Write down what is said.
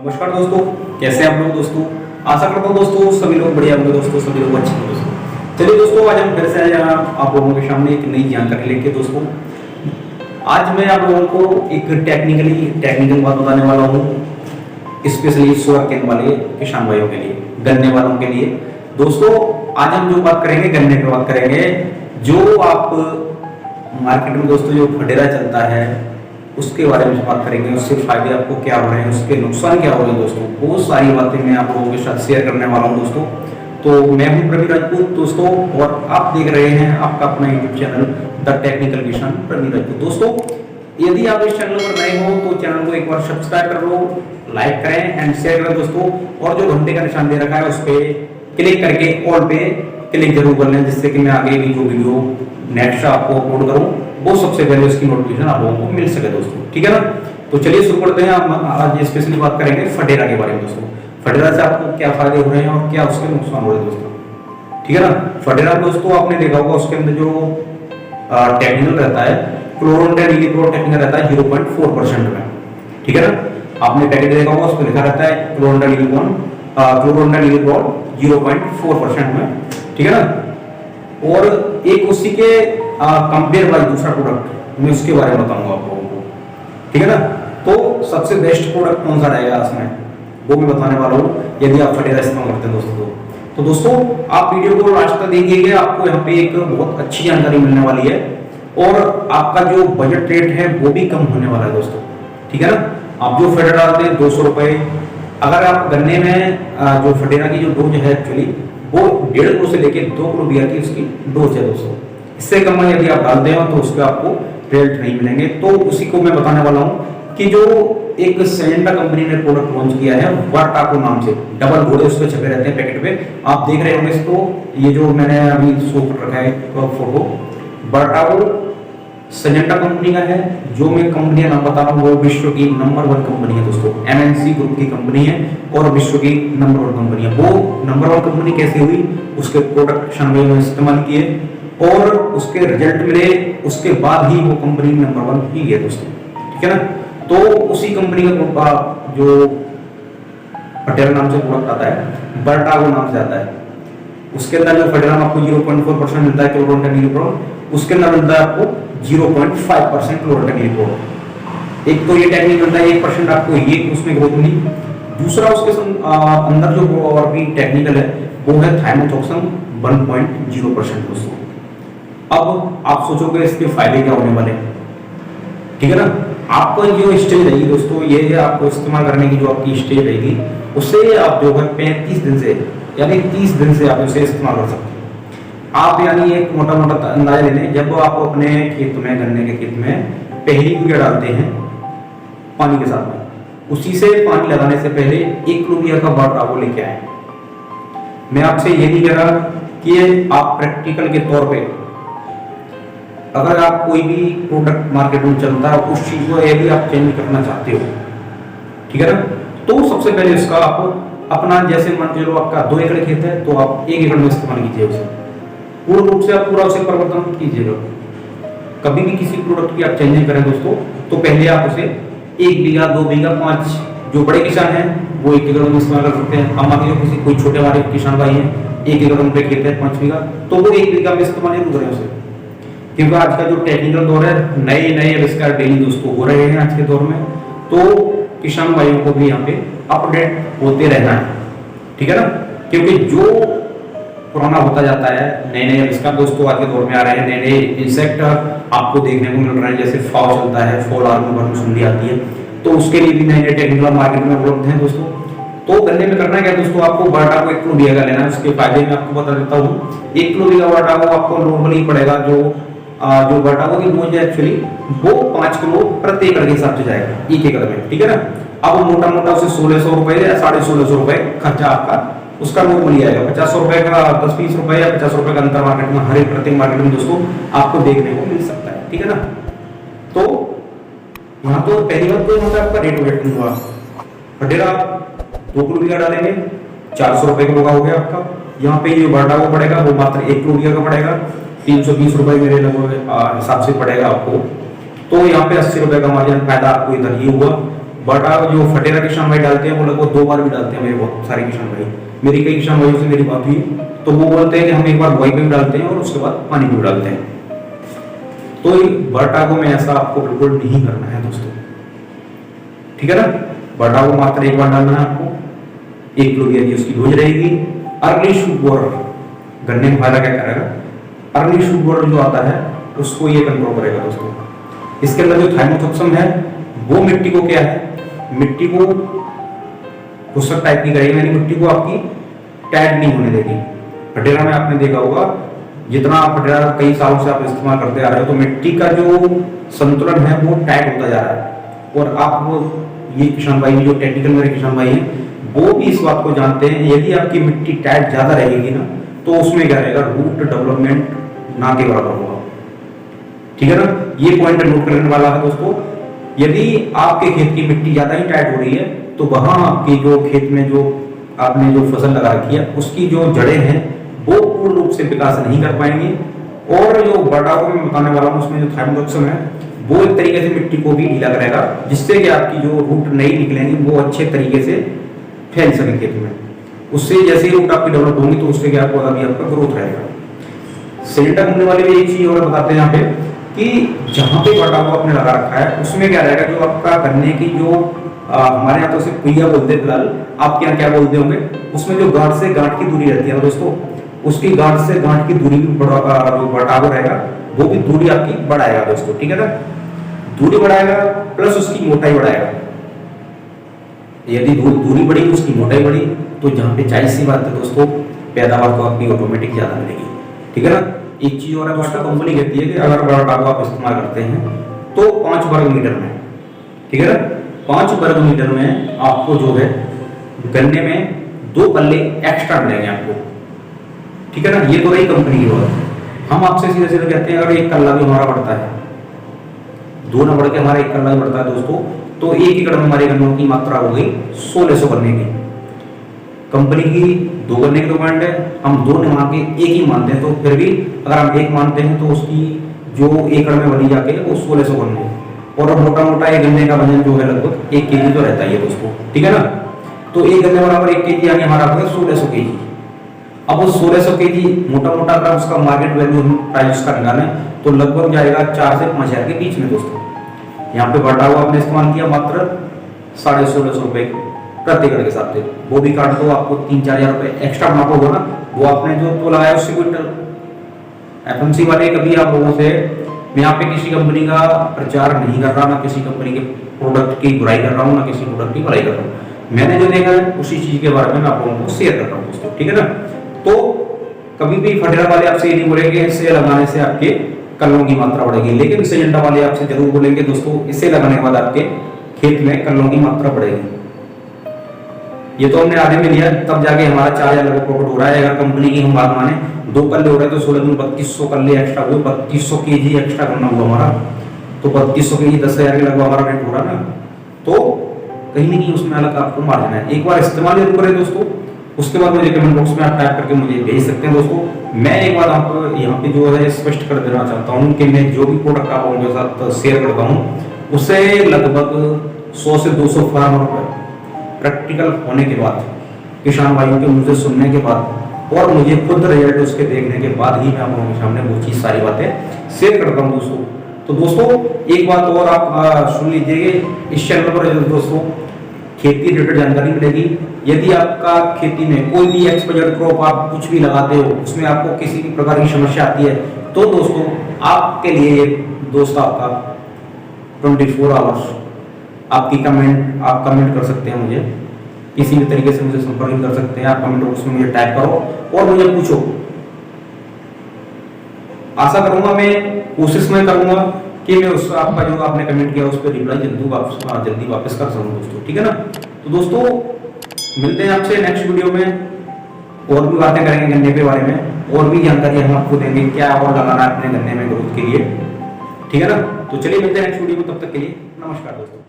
नमस्कार दोस्तों, कैसे हैं आप लोग दोस्तों। आशा करता हूँ दोस्तों सभी लोग बढ़िया होंगे दोस्तों, सभी लोग अच्छे होंगे दोस्तों। चलिए दोस्तों, आज हम फिर से आए हैं आप लोगों के सामने एक नई जानकारी लेके दोस्तों। आज मैं आप लोगों को एक टेक्निकल बात बताने वाला हूँ, स्पेशली शुगरकेन वाले किसान भाइयों के लिए, गन्ने वालों के लिए। दोस्तों आज हम जो बात करेंगे गन्ने पे बात करेंगे। जो आप मार्केट में दोस्तों जो फटेरा चलता है उसके बारे में बात करेंगे, उससे फायदे आपको क्या हो रहे हैं, उसके नुकसान क्या हो रहे हैं दोस्तों, बहुत सारी बातें मैं आप लोगों के साथ शेयर करने वाला हूं दोस्तों। तो मैं हूं प्रवीण राजपूत दोस्तों, और आप देख रहे हैं आपका अपना यूट्यूब चैनल द टेक्निकल किसान प्रवीण राजपूत। दोस्तों यदि आप इस चैनल पर नए हो तो चैनल को एक बार सब्सक्राइब कर लो, लाइक करें एंड शेयर करें दोस्तों, और जो घंटे का निशान दे रखा है उस पर क्लिक करके ऑल पे क्लिक जरूर कर लें, जिससे कि मैं आगे भी जो वीडियो नेक्स्ट आपको अपलोड करूं वो सबसे पहले उसकी नोटिफिकेशन आप लोगों को मिल सके दोस्तों, ठीक है ना। तो चलिए शुरू करते हैं। आज स्पेशली बात करेंगे फटेरा के बारे में दोस्तों। फटेरा से आपको क्या फायदे हो रहे हैं और क्या उसके नुकसान हो रहे हैं दोस्तों, ठीक है ना। फटेरा दोस्तों आपने देखा होगा उसके अंदर जो टेक्निकल रहता है, क्लोरोनडेनिलिप्रोल टेक्निकल रहता है 0.4% में, ठीक है ना। आपने पैकेट देखा होगा, उस पर लिखा रहता है क्लोरोनडेनिलिप्रोल 0.4% में, ठीक है ना। और एक उसी के कंपेयर बाय दूसरा प्रोडक्ट मैं उसके बारे में बताऊंगा आप लोगों को, ठीक है ना। तो सबसे बेस्ट प्रोडक्ट कौन सा रहेगा इसमें वो मैं बताने वाला हूँ, यदि आप फटेरा इस्तेमाल करते हैं दोस्तों। तो दोस्तों आप वीडियो को लास्ट तक देखिएगा, आपको यहाँ पे एक बहुत अच्छी जानकारी मिलने वाली है, और आपका जो बजट रेट है वो भी कम होने वाला है दोस्तों, ठीक है ना। आप जो फटेरा डालते हैं 200 रुपए, अगर आप गन्ने में जो फटेरा की जो डोज है एक्चुअली वो 1.5 किलो से लेके 2 किलो बियर की उसकी डोज है दोस्तों। इससे कम में यदि आप डालते हो तो उसके आपको रिजल्ट नहीं मिलेंगे। तो उसी को मैं बताने वाला हूँ कि जो एक सिजेंटा कंपनी ने प्रोडक्ट लॉन्च किया है वर्टाको नाम से, डबल घोड़े उस पर छपे रहते हैं पैकेट पे, आप देख रहे होंगे इसको। ये जो मैंने अभी शो कर रखा है फोटो, वर्टाको सिजेंटा कंपनी का है। जो मैं कंपनी का नाम बता रहा हूँ वो विश्व की नंबर 1 कंपनी है दोस्तों, एमएनसी ग्रुप की कंपनी है और विश्व की नंबर 1 कंपनी है। वो नंबर 1 कंपनी कैसे हुई, उसके प्रोडक्ट में इस्तेमाल किए और उसके रिजल्ट मिले, उसके बाद ही वो कंपनी नंबर 1 ही है दोस्तों, ठीक है ना। तो उसी कंपनी का जो फटेरा नाम से प्रोडक्ट आता है, वर्टाको नाम से आता है। उसके अंदर जो फटेरा में आपको 0.4% मिलता है क्लोरोनडेनिलिप्रोल, उसके अंदर मिलता है आपको 0.5% क्लोरोनडेनिलिप्रोल। एक तो ये टेक्निक मिलता है 1% आपको ये उसमें ग्रोथ मिली। दूसरा उसके अंदर जो और भी टेक्निकल है वो है थाइमोथॉक्सन 1.0% दोस्तों। अब आप सोचोगे इसके फायदे क्या होने वाले, ठीक है ना। आपको जो स्टेज रहेगी दोस्तों, ये आपको इस्तेमाल करने की जो आपकी स्टेज रहेगी उससे आप जो है 35 दिन से यानी 30 दिन से आप उसे इस्तेमाल कर सकते हैं। आप यानी एक मोटा मोटा अंदाजा ले लें, जब आप अपने खेत में गन्ने के खेत में पहली यूरिया डालते हैं पानी के साथ में, उसी से पानी लगाने से पहले 1 किलो यूरिया का वर्टाको लेके आए। मैं आपसे ये नहीं कह रहा कि आप प्रैक्टिकल के तौर पे अगर आप कोई भी प्रोडक्ट मार्केट में चलता है उस चीज को यदि आप चेंज करना चाहते हो, ठीक है ना, तो सबसे पहले इसका आप अपना, जैसे मान लो आपका 2 एकड़ खेत है तो आप 1 एकड़ में इस्तेमाल कीजिए उसे, पूर्ण रूप से आप पूरा उसे परिवर्तन कीजिएगा। कभी भी किसी प्रोडक्ट की आप चेंजिंग करें दोस्तों तो पहले आप उसे 1 बीघा 2 बीघा 5, जो बड़े किसान हैं वो 1 एकड़ में इस्तेमाल कर सकते हैं। हम आगे किसी कोई छोटे वाले किसान भाई हैं 1 एकड़ उनके खेत है 5 बीघा, तो वो 1 बीघा में इस्तेमाल जरूर करें उसे, क्योंकि आज का जो टेक्निकल दौर है, नए नए आविष्कार डेली दोस्तों हो रहे हैं आज के दौर में, तो किसान भाइयों को भी यहाँ पे अपडेट होते रहना है, ठीक है ना। क्योंकि जो पुराना होता जाता है, नए नए आविष्कार दोस्तों आज के दौर में आ रहे हैं, नए नए इंसेक्ट आपको देखने को मिल रहे हैं, जैसे फॉल चलता है, फॉल आर्मी सुंडी आती है, तो उसके लिए भी नए नए टेक्निकल मार्केट में उपलब्ध हैं दोस्तों। तो गन्ने में करना क्या दोस्तों, आपको वर्टाको 1 किलो बिया का लेना है। उसके फायदे में आपको बता देता हूँ। 1 किलो बिया वर्टाको आपको नॉर्मली पड़ेगा, जो वर्टाको की डोज है एक्चुअली वो 5 किलो प्रति एकड़ के हिसाब से जाएगा 1 एकड़ में, ठीक है ना। अब मोटा मोटा उसे 1600 रुपए या 1650 रुपए खर्चा आपका उसका नॉर्मली आएगा। 50 रुपए का 10-20 रुपए या 50 रुपए का अंतर मार्केट में, हर एक प्रत्येक मार्केट में दोस्तों आपको देखने को मिल सकता है, ठीक है ना। तो यहाँ तो पहली बात तो यहाँ पे आपका रेट वेट नहीं हुआ। फटेरा 2 किलो बिया डालेंगे 400 रुपए किलो का हो गया आपका। यहाँ पे ये वर्टाको पड़ेगा वो मात्र 1 किलो बिया का पड़ेगा 320 रुपए मेरे लगभग हिसाब से पड़ेगा आपको। तो यहाँ पे 80 रुपए का मार्जिन फायदा आपको इधर ये हुआ। बटा जो फटेरा किसान भाई डालते हैं वो लगभग 2 बार भी डालते हैं, मेरे बहुत सारे किसान भाई, मेरी कई किसान भाइयों से मेरी बात हुई तो वो बोलते हैं कि हम एक बार बुआई पे भी डालते हैं और उसके बाद पानी पे भी डालते हैं। तो बटागो में ऐसा आपको बिल्कुल नहीं करना है दोस्तों, ठीक है ना। बटागो मात्र एक बार डालना है आपको, 1 किलो यदि उसकी डोज रहेगी। अर्ली शूट बोरर, गन्ने में फायदा क्या करेगा, अर्ली शूट बोरर जो आता है उसको ये कंट्रोल करेगा दोस्तों। इसके अंदर जो थाइमोथोक्सम है वो मिट्टी को क्या है, मिट्टी को भूसक टाइप की करेगी, यानी मिट्टी को आपकी टैग नहीं होने देगी। फटेरा में आपने देखा होगा, जितना आप फटेरा कई सालों से आप इस्तेमाल करते आ रहे हो तो मिट्टी का जो संतुलन है वो टैग होता जा रहा है। और आप ये किसान भाई जो टेक्निकल मेरे किसान भाई हैं वो भी इस बात को जानते हैं, यदि आपकी मिट्टी टैग ज्यादा रहेगी ना तो उसमें क्या रहेगा, रूट डेवलपमेंट ना के बराबर होगा, ठीक है ना। ये पॉइंट नोट करने वाला है दोस्तों। यदि आपके खेत की मिट्टी ज्यादा ही टाइट हो रही है तो वहां आपकी जो खेत में जो आपने जो फसल लगा रखी है उसकी जो जड़ें हैं वो पूर्ण रूप से विकास नहीं कर पाएंगे। और जो बटागो में बताने वाला हूँ उसमें जो थाइमोथोक्सम है वो एक तरीके से मिट्टी को भी ढीला करेगा, जिससे कि आपकी जो रूट नई निकलेंगी वो अच्छे तरीके से फैल सके खेत में। उससे जैसे ही रूट आपकी डेवलप होंगी तो उससे क्या होगा, भी आपका ग्रोथ रहेगा। सिलेंडर घूमने वाले भी एक चीज और बताते हैं यहाँ पे कि जहाँ पे बटागो आपने लगा रखा है उसमें क्या रहेगा, जो आपका गन्ने की जो हमारे यहाँ तो उसे कुइया बोलते हैं फिलहाल, आपके यहाँ क्या बोलते होंगे, उसमें जो गांठ से गांठ की दूरी रहती है ना दोस्तों, उसकी गांठ से गांठ की दूरी भी जो बटागो रहेगा वो भी दूरी आपकी बढ़ाएगा दोस्तों, ठीक है ना। दूरी बढ़ाएगा प्लस उसकी मोटाई बढ़ाएगा। यदि दूरी बढ़ी उसकी मोटाई बढ़ी तो जहाँ पे जायज सी बात है दोस्तों, पैदावार तो आपकी ऑटोमेटिक ज्यादा मिलेगी, ठीक है ना। एक चीज और है, वाटर कंपनी कहती है कि अगर बटागो आप इस्तेमाल करते हैं तो 5 वर्ग मीटर में, ठीक है ना, 5 वर्ग मीटर में आपको जो है गन्ने में 2 पल्ले एक्स्ट्रा मिलेंगे आपको, ठीक है ना। ये तो रही कंपनी की बात। हम आपसे सीधे सीधे कहते हैं अगर 1 कल्ला भी हमारा बढ़ता है, 2 ना बढ़ के हमारा 1 कल्ला भी बढ़ता है दोस्तों, तो 1 एकड़ में हमारे गन्नों की मात्रा हो गई 1600 गन्ने की। कंपनी की 2 गन्ने की रिक्वायरमेंट है, हम 2 नहीं मान के 1 ही मानते हैं, तो फिर भी अगर हम 1 मानते हैं तो उसकी जो एकड़ में बनी जाके वो 1600 गन्ने, और मोटा मोटा एक गन्ने का वजन जो है लगभग 1 केजी तो रहता ही है दोस्तों, ठीक है ना। तो 1 गन्ने बराबर 1 केजी यानी हमारा होगा 1600 केजी। अब वो 1600 केजी मोटा मोटा अगर उसका मार्केट वैल्यू प्राइस का निकालें तो लगभग जाएगा 4 से 5000 के बीच में दोस्तों। यहाँ पे बटागो आपने इस्तेमाल किया मात्र 1650 रुपए प्रति एकड़ के हिसाब से, वो भी काट दो आपको 3-4 हजार रुपए एक्स्ट्रा मुनाफा होगा ना, वो आपने जो तो लगाया उससे क्विंटल। एफएमसी वाले कभी आप लोगों से, मैं यहाँ पे किसी कंपनी का प्रचार नहीं कर रहा, ना किसी कंपनी के प्रोडक्ट की बुराई कर रहा हूँ, ना किसी प्रोडक्ट की भलाई कर रहा हूँ। मैंने जो देखा है उसी चीज के बारे में मैं आप लोगों को शेयर कर रहा हूँ दोस्तों, ठीक है ना। तो कभी भी फटेरा वाले आपसे ये नहीं बोलेंगे इससे लगाने से आपके कल्लों की मात्रा बढ़ेगी, लेकिन सिलेंडर वाले आपसे जरूर बोलेंगे दोस्तों इसे लगाने के बाद आपके खेत में कल्लों की मात्रा बढ़ेगी। ये तो हमने आधे में लिया, तब जाके हमारा 4000 लगभग प्रॉफिट हो रहा है। अगर कंपनी की हम बात माने 2 कल्ले हो रहे हैं तो 16 में 3200 कल्ले एक्स्ट्रा हुए, 3200 केजी एक्स्ट्रा करना हुआ हमारा, तो 3200 केजी 10,000 के लगभग हमारा रेट हो रहा है ना। तो कहीं ना कहीं उसमें अलग आपको मार्जिन है। एक बार इस्तेमाल जरूर करें दोस्तों, उसके बाद मुझे कमेंट बॉक्स में आप टाइप करके मुझे भेज सकते हैं दोस्तों। मैं एक बार आपको यहाँ पे जो है स्पष्ट कर देना चाहता हूँ कि मैं जो भी प्रोडक्ट आप लोगों के साथ शेयर करता हूँ उससे लगभग 100 से 200 फार्मर प्रैक्टिकल होने के बाद, किसान भाइयों के मुझे सुनने के बाद और मुझे खुद रिजल्ट उसके देखने के बाद ही मैं आप लोगों के सामने वो चीज सारी बातें शेयर करता हूँ दोस्तों। तो दोस्तों एक बात और आप सुन लीजिए, इस चैनल पर दोस्तों खेती रिलेटेड जानकारी मिलेगी। यदि आपका खेती में कोई भी एक्सपोजर क्रॉप आप कुछ भी लगाते हो उसमें आपको किसी भी प्रकार की समस्या आती है तो दोस्तों आपके लिए दोस्त आपका 24 आवर्स आप कमेंट कर सकते हैं, मुझे किसी भी तरीके से मुझे संपर्क कर सकते हैं। आप कमेंट बॉक्स में मुझे टाइप करो और मुझे पूछो। आशा करूंगा, मैं कोशिश में करूंगा कि मैं उस आपका जो आपने कमेंट किया उस पर रिप्लाई जल्दी वापस कर सकूं दोस्तों, ठीक है ना। तो दोस्तों मिलते हैं आपसे नेक्स्ट वीडियो में, और भी बातें करेंगे गन्ने के बारे में, और भी जानकारी हम आपको देंगे क्या और लगाना है अपने गन्ने में ग्रोथ के लिए, ठीक है ना। तो चलिए मिलते हैं नेक्स्ट वीडियो में, तब तक के लिए नमस्कार दोस्तों।